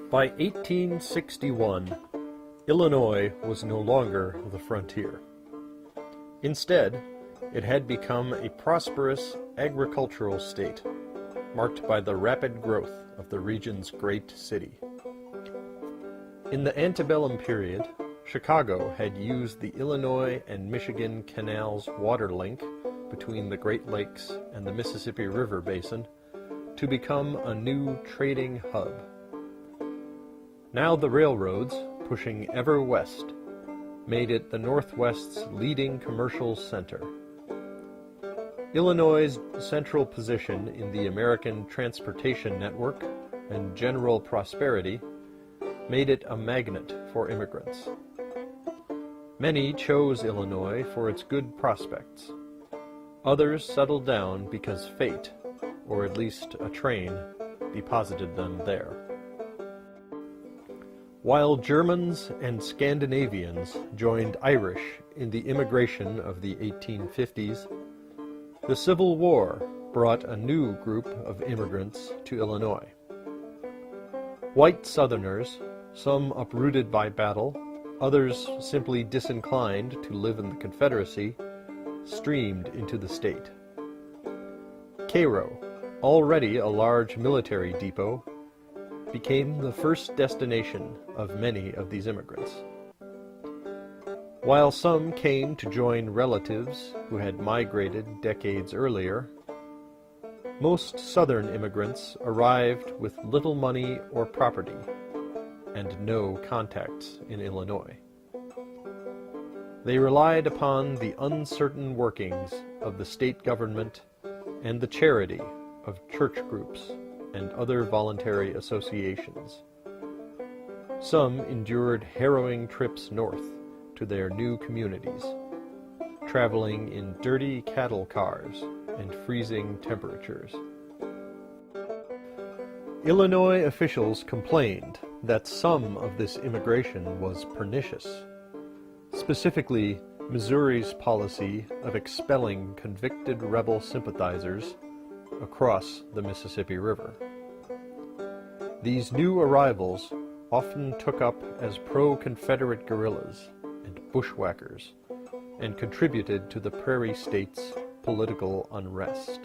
By 1861, Illinois was no longer the frontier. Instead, it had become a prosperous agricultural state, marked by the rapid growth of the region's great city. In the antebellum period, Chicago had used the Illinois and Michigan Canal's water link between the Great Lakes and the Mississippi River basin to become a new trading hub. Now the railroads, pushing ever west, made it the Northwest's leading commercial center. Illinois' central position in the American transportation network and general prosperity made it a magnet for immigrants. Many chose Illinois for its good prospects. Others settled down because fate, or at least a train, deposited them there. While Germans and Scandinavians joined Irish in the immigration of the 1850s, the Civil War brought a new group of immigrants to Illinois. White Southerners, some uprooted by battle, others simply disinclined to live in the Confederacy, streamed into the state. Cairo, already a large military depot, became the first destination of many of these immigrants. While some came to join relatives who had migrated decades earlier, most Southern immigrants arrived with little money or property and no contacts in Illinois. They relied upon the uncertain workings of the state government and the charity of church groups and other voluntary associations. Some endured harrowing trips north to their new communities, traveling in dirty cattle cars and freezing temperatures. Illinois officials complained that some of this immigration was pernicious, specifically Missouri's policy of expelling convicted rebel sympathizers across the Mississippi River. These new arrivals often took up as pro-Confederate guerrillas and bushwhackers and contributed to the prairie state's political unrest.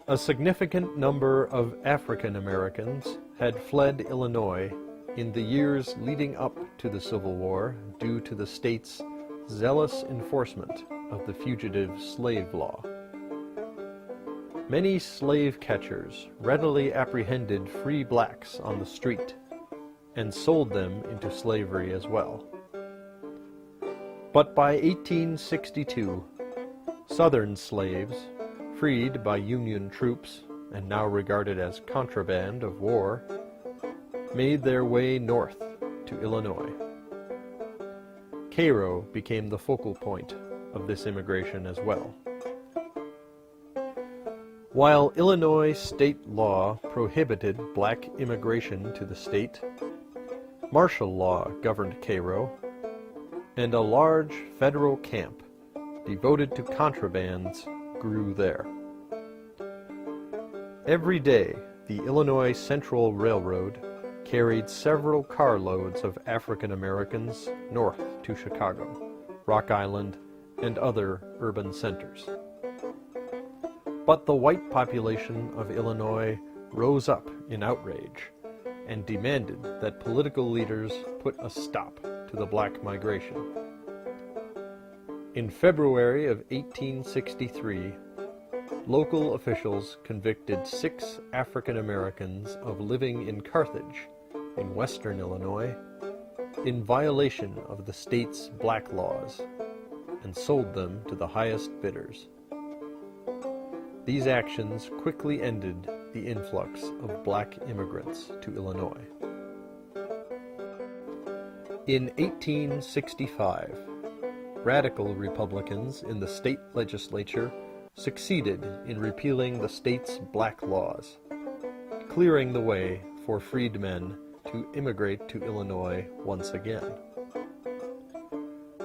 A significant number of African Americans had fled Illinois in the years leading up to the Civil War due to the state's zealous enforcement of the fugitive slave law. Many slave catchers readily apprehended free blacks on the street and sold them into slavery as well. But by 1862, Southern slaves, freed by Union troops and now regarded as contraband of war, made their way north to Illinois. Cairo became the focal point of this immigration as well. While Illinois state law prohibited black immigration to the state, martial law governed Cairo, and a large federal camp devoted to contrabands grew there. Every day, the Illinois Central Railroad carried several carloads of African Americans north to Chicago, Rock Island, and other urban centers. But the white population of Illinois rose up in outrage and demanded that political leaders put a stop to the black migration. In February of 1863, local officials convicted 6 African Americans of living in Carthage, in western Illinois, in violation of the state's black laws, and sold them to the highest bidders. These actions quickly ended the influx of black immigrants to Illinois. In 1865, radical Republicans in the state legislature succeeded in repealing the state's black laws, clearing the way for freedmen to immigrate to Illinois once again.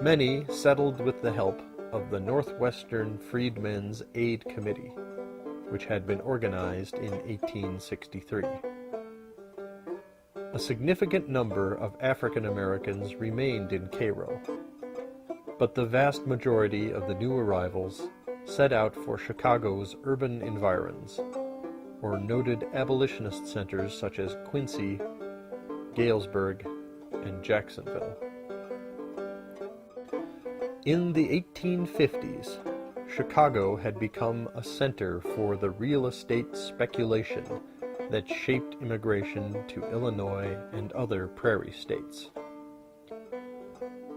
Many settled with the help of the Northwestern Freedmen's Aid Committee, which had been organized in 1863. A significant number of African Americans remained in Cairo, but the vast majority of the new arrivals set out for Chicago's urban environs, or noted abolitionist centers such as Quincy, Galesburg, and Jacksonville. In the 1850s, Chicago had become a center for the real estate speculation that shaped immigration to Illinois and other prairie states.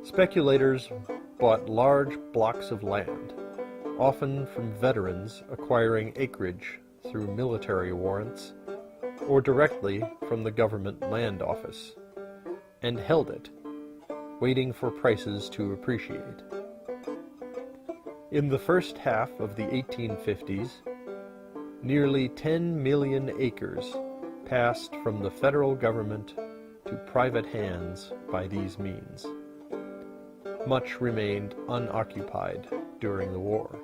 Speculators bought large blocks of land, often from veterans acquiring acreage through military warrants or directly from the government land office, and held it, waiting for prices to appreciate. In the first half of the 1850s, nearly 10 million acres passed from the federal government to private hands by these means. Much remained unoccupied during the war.